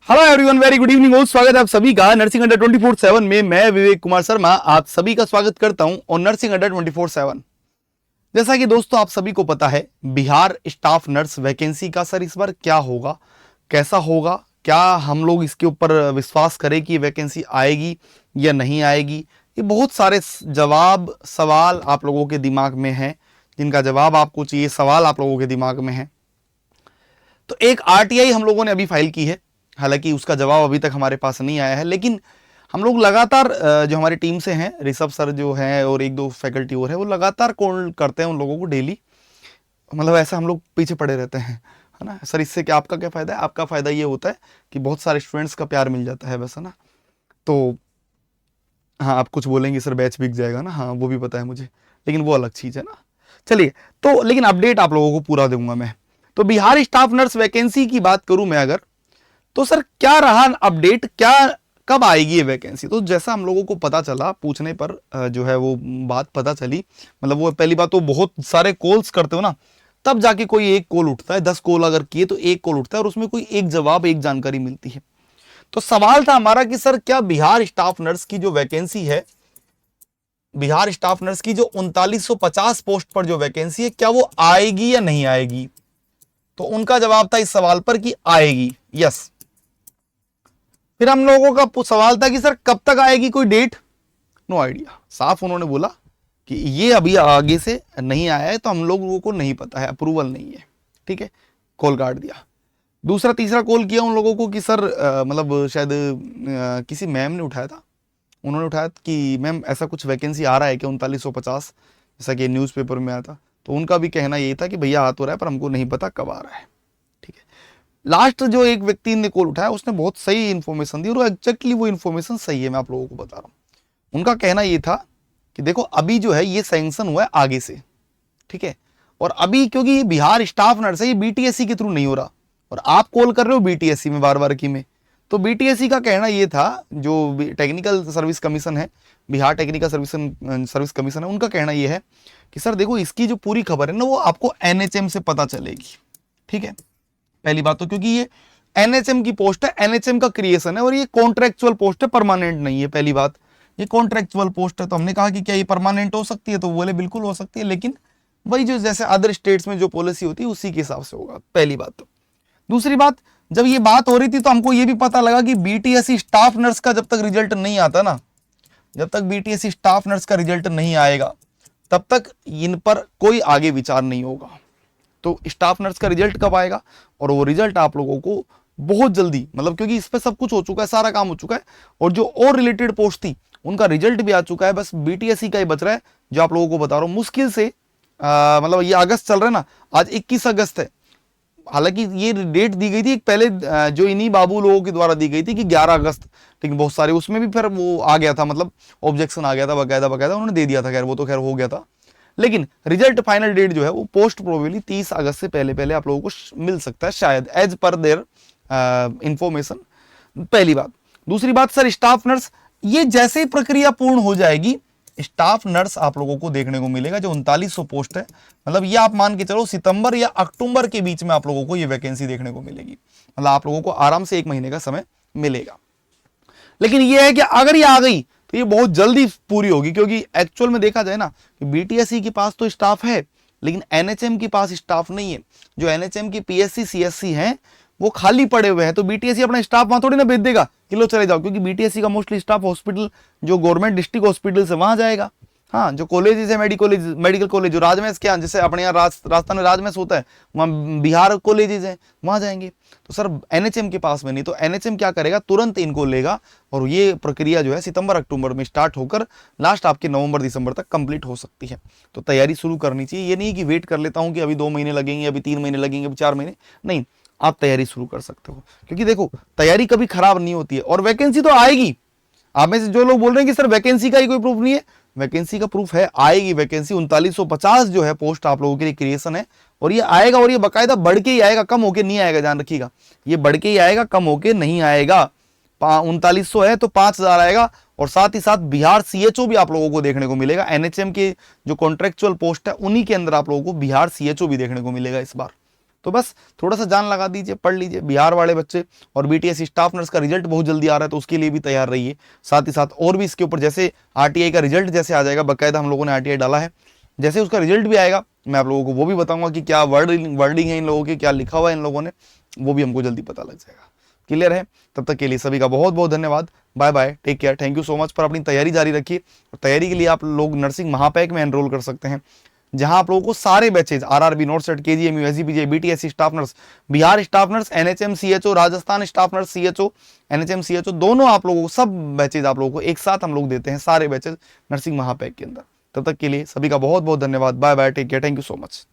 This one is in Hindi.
Hello everyone, very good evening हो। स्वागत है आप सभी का नर्सिंग अड्डा 24/7 में। मैं विवेक कुमार शर्मा आप सभी का स्वागत करता हूं और नर्सिंग अड्डा 24/7। जैसा कि दोस्तों आप सभी को पता है, बिहार स्टाफ नर्स वैकेंसी का सर इस बार क्या होगा, कैसा होगा, क्या हम लोग इसके ऊपर विश्वास करें कि वैकेंसी आएगी या नहीं आएगी। ये बहुत सारे जवाब सवाल आप लोगों के दिमाग में हैं, जिनका जवाब आपको चाहिए, सवाल आप लोगों के दिमाग में है। तो एक आरटीआई हम लोगों ने अभी फाइल की है, हालांकि उसका जवाब अभी तक हमारे पास नहीं आया है, लेकिन हम लोग लगातार जो हमारी टीम से हैं, ऋषभ सर जो हैं और एक दो फैकल्टी और है, वो लगातार कॉल करते हैं उन लोगों को डेली। मतलब ऐसा हम लोग पीछे पड़े रहते हैं, है ना सर। इससे क्या आपका क्या फ़ायदा है? आपका फ़ायदा ये होता है कि बहुत सारे स्टूडेंट्स का प्यार मिल जाता है बस, है ना। तो हाँ, आप कुछ बोलेंगे सर बैच बिक जाएगा ना, हाँ वो भी पता है मुझे, लेकिन वो अलग चीज़ है ना। चलिए, तो लेकिन अपडेट आप लोगों को पूरा दूंगा मैं। तो बिहार स्टाफ नर्स वैकेंसी की बात करूं मैं अगर, तो सर क्या रहा अपडेट, क्या कब आएगी ये वैकेंसी? तो जैसा हम लोगों को पता चला, पूछने पर जो है वो बात पता चली, मतलब वो पहली बात तो बहुत सारे कॉल्स करते हो ना, तब जाके कोई एक कॉल उठता है। 10 कॉल अगर किए तो एक कॉल उठता है और उसमें कोई एक जवाब, एक जानकारी मिलती है। तो सवाल था हमारा कि सर क्या बिहार स्टाफ नर्स की जो वैकेंसी है, बिहार स्टाफ नर्स की जो 3950 पोस्ट पर जो वैकेंसी है, क्या वो आएगी या नहीं आएगी? तो उनका जवाब था इस सवाल पर कि आएगी, यस। फिर हम लोगों का सवाल था कि सर कब तक आएगी, कोई डेट? No idea. साफ उन्होंने बोला कि ये अभी आगे से नहीं आया है, तो हम लोगों को नहीं पता है, अप्रूवल नहीं है। ठीक है, कॉल काट दिया। दूसरा तीसरा कॉल किया उन लोगों को कि सर मतलब शायद किसी मैम ने उठाया था, उन्होंने उठाया कि मैम ऐसा कुछ वैकेंसी आ रहा है कि 3950, जैसा कि न्यूज़पेपर में आया था। तो उनका भी कहना ये था कि भैया आ तो रहा है पर हमको नहीं पता कब आ रहा है। ठीक है। लास्ट जो एक व्यक्ति ने कॉल उठाया, उसने बहुत सही इन्फॉर्मेशन दी और एग्जैक्टली वो इन्फॉर्मेशन सही है, मैं आप लोगों को बता रहा हूँ। उनका कहना ये था कि देखो अभी जो है ये सैंक्शन हुआ है आगे से, ठीक है, और अभी क्योंकि ये बिहार स्टाफ नर्स है, ये बीटीएससी के थ्रू नहीं हो रहा, और आप कॉल कर रहे हो बीटीएससी में बार बार की में। तो बीटीएससी का कहना ये था, जो टेक्निकल सर्विस कमीशन है, बिहार टेक्निकल सर्विस कमीशन है, उनका कहना ये है कि सर देखो इसकी जो पूरी खबर है ना, वो आपको एनएचएम से पता चलेगी। ठीक है, पहली बात तो क्योंकि ये एनएचएम की पोस्ट है, एनएचएम का क्रिएशन है, और ये कॉन्ट्रेक्चुअल पोस्ट है, परमानेंट नहीं है। पहली बात, ये कॉन्ट्रेक्चुअल पोस्ट है। तो हमने कहा कि क्या ये परमानेंट हो सकती है? तो बोले बिल्कुल हो सकती है, लेकिन वही जो जैसे अदर स्टेट्स में जो पॉलिसी होती है उसी के हिसाब से होगा, पहली बात। तो दूसरी बात, जब ये बात हो रही थी तो हमको ये भी पता लगा कि बीटीएससी स्टाफ नर्स का जब तक रिजल्ट नहीं आता ना, जब तक बीटीएससी स्टाफ नर्स का रिजल्ट नहीं आएगा, तब तक इन पर कोई आगे विचार नहीं होगा। तो स्टाफ नर्स का रिजल्ट कब आएगा? और वो रिजल्ट आप लोगों को बहुत जल्दी, मतलब क्योंकि इस पर सब कुछ हो चुका है, सारा काम हो चुका है, और जो और रिलेटेड पोस्ट थी उनका रिजल्ट भी आ चुका है, बस बीटीएससी का ही बच रहा है, जो आप लोगों को बता रहा हूँ। मुश्किल से मतलब ये अगस्त चल रहा है ना, आज 21 अगस्त है। हालांकि ये डेट दी गई थी एक पहले, जो इन्हीं बाबू लोगों के द्वारा दी गई थी कि 11 अगस्त, लेकिन बहुत सारे उसमें भी फिर वो आ गया था, मतलब ऑब्जेक्शन आ गया था, बकायदा बकायदा उन्होंने दे दिया था, खैर वो तो खैर हो गया था। लेकिन रिजल्ट फाइनल डेट जो है वो पोस्ट प्रोबेबली 30 अगस्त से पहले पहले आप लोगों को मिल सकता है शायद, एज पर देयर इंफॉर्मेशन। पहली बात। दूसरी बात, सर स्टाफ नर्स, ये जैसे ही प्रक्रिया पूर्ण हो जाएगी, स्टाफ नर्स आप लोगों को देखने को मिलेगा, जो 3900 पोस्ट है, मतलब ये आप मान के चलो सितंबर या अक्टूबर के बीच में आप लोगों को ये वैकेंसी देखने को मिलेगी। मतलब आप लोगों को आराम से 1 महीने का समय मिलेगा। लेकिन ये है कि अगर ये आ गई तो ये बहुत जल्दी पूरी होगी, क्योंकि एक्चुअल में देखा जाए ना कि बीटीएससी के पास तो स्टाफ है, लेकिन एनएचएम के पास स्टाफ नहीं है। जो एनएचएम की पीएससी सीएससी हैं वो खाली पड़े हुए हैं, तो बीटीएससी अपना स्टाफ वहां थोड़ी ना भेज देगा कि लो चले जाओ, क्योंकि बीटीएससी का मोस्टली स्टाफ हॉस्पिटल, जो गवर्नमेंट डिस्ट्रिक्ट हॉस्पिटल से वहां जाएगा। हाँ, जो कॉलेजेस है, मेडिकल कॉलेज, जो राजमेस के यहाँ, जैसे अपने यहाँ राजस्थान में राजमेस होता है, वहाँ बिहार कॉलेजेस हैं, वहाँ जाएंगे। तो सर एनएचएम के पास में नहीं, तो एनएचएम क्या करेगा, तुरंत इनको लेगा, और ये प्रक्रिया जो है सितंबर अक्टूबर में स्टार्ट होकर लास्ट आपके नवंबर दिसंबर तक कंप्लीट हो सकती है। तो तैयारी शुरू करनी चाहिए। ये नहीं कि वेट कर लेता हूँ कि अभी 2 महीने लगेंगे, अभी 3 महीने लगेंगे, अभी 4 महीने, नहीं, आप तैयारी शुरू कर सकते हो, क्योंकि देखो तैयारी कभी खराब नहीं होती है, और वैकेंसी तो आएगी। आप में से जो लोग बोल रहे हैं कि सर वैकेंसी का ही कोई प्रूफ नहीं है, वैकेंसी का प्रूफ है, आएगी वैकेंसी। 3950 जो है पोस्ट आप लोगों के लिए क्रिएशन है, और ये आएगा, और ये बकायदा बढ़ के ही आएगा, कम होके नहीं आएगा, ध्यान रखिएगा, ये बढ़ के ही आएगा, कम होके नहीं आएगा। 3900 है तो 5000 आएगा, और साथ ही साथ बिहार सीएचओ भी आप लोगों को देखने को मिलेगा। एनएचएम के जो कॉन्ट्रेक्चुअल पोस्ट है उन्हीं के अंदर आप लोगों को बिहार सीएचओ भी देखने को मिलेगा इस बार। तो बस थोड़ा सा जान लगा दीजिए, पढ़ लीजिए। बिहार वाले बच्चे और बीटीएस स्टाफ नर्स का रिजल्ट बहुत जल्दी आ रहा है, तो उसके लिए भी तैयार रहिए। साथ ही साथ और भी इसके ऊपर जैसे आरटीआई का रिजल्ट जैसे आ जाएगा, बाकायदा हम लोगों ने आरटीआई डाला है, जैसे उसका रिजल्ट भी आएगा मैं आप लोगों को वो भी बताऊंगा कि क्या वर्डिंग है इन लोगों की, क्या लिखा हुआ है इन लोगों ने, वो भी हमको जल्दी पता लग जाएगा। क्लियर है? तब तक के लिए सभी का बहुत बहुत धन्यवाद। Bye bye, take care, thank you so much. पर अपनी तैयारी जारी रखिए। और तैयारी के लिए आप लोग नर्सिंग महापैक में एनरोल कर सकते हैं, जहां आप लोगों को सारे batches RRB, north, KGMU, SGPJ, BTS staff nurse, Bihar staff nurse, NHM CHO, Rajasthan staff nurse CHO, NHM CHO, दोनों आप लोगों को सब बैचेज आप लोगों को एक साथ हम लोग देते हैं, सारे बैचेज नर्सिंग महापैक के अंदर। तब तक के लिए सभी का बहुत बहुत धन्यवाद। Bye bye, take care, thank you so much.